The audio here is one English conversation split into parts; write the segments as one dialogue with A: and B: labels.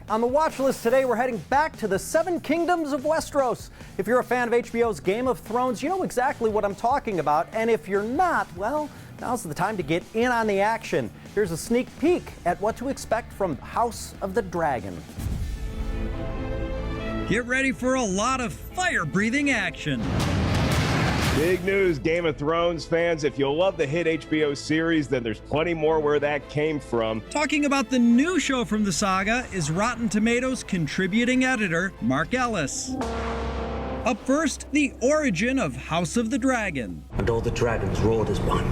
A: On the watch list today, we're heading back to the Seven Kingdoms of Westeros. If you're a fan of HBO's Game of Thrones, you know exactly what I'm talking about. And if you're not, well, now's the time to get in on the action. Here's a sneak peek at what to expect from House of the Dragon.
B: Get ready for a lot of fire-breathing action.
C: Big news, Game of Thrones fans. If you love the hit HBO series, then there's plenty more where that came from.
B: Talking about the new show from the saga is Rotten Tomatoes contributing editor Mark Ellis. Up first, the origin of House of the Dragon.
D: And all the dragons roared as one.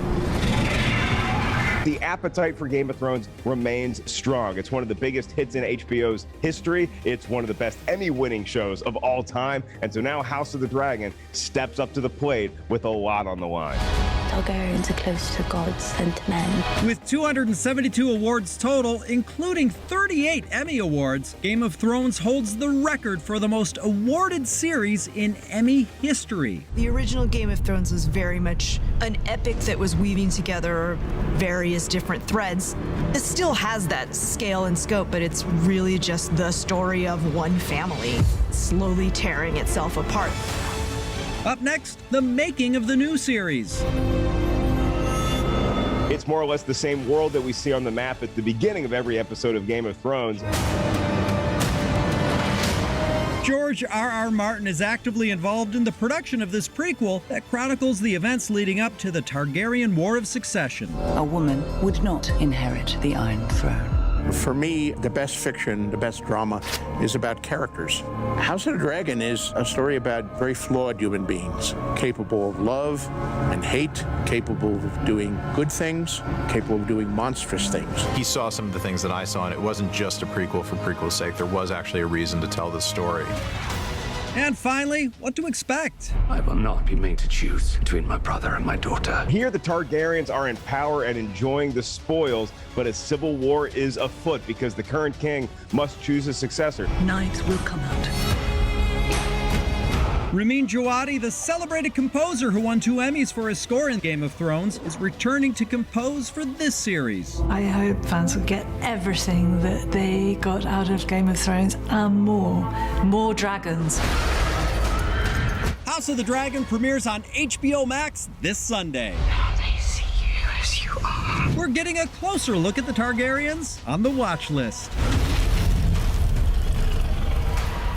C: The appetite for Game of Thrones remains strong. It's one of the biggest hits in HBO's history. It's one of the best Emmy-winning shows of all time. And so now House of the Dragon steps up to the plate with a lot on the line.
E: Targaryens are closer to gods than to men.
B: With 272 awards total, including 38 Emmy Awards, Game of Thrones holds the record for the most awarded series in Emmy history.
F: The original Game of Thrones was very much an epic that was weaving together various different threads. It still has that scale and scope, but it's really just the story of one family slowly tearing itself apart.
B: Up next, the making of the new series.
C: It's more or less the same world that we see on the map at the beginning of every episode of Game of Thrones.
B: George R.R. Martin is actively involved in the production of this prequel that chronicles the events leading up to the Targaryen War of Succession.
G: A woman would not inherit the Iron Throne.
H: For me, the best fiction, the best drama is about characters. House of the Dragon is a story about very flawed human beings, capable of love and hate, capable of doing good things, capable of doing monstrous things.
I: He saw some of the things that I saw, and it wasn't just a prequel for prequel's sake. There was actually a reason to tell the story.
B: And finally, what to expect.
D: I will not be made to choose between my brother and my daughter.
C: Here, the Targaryens are in power and enjoying the spoils, but a civil war is afoot because the current king must choose a successor.
G: Night will come out.
B: Ramin Djawadi, the celebrated composer who won 2 Emmys for his score in Game of Thrones, is returning to compose for this series.
J: I hope fans will get everything that they got out of Game of Thrones and more. More dragons.
B: House of the Dragon premieres on HBO Max this Sunday.
E: Now they see you as you are.
B: We're getting a closer look at the Targaryens on the watch list.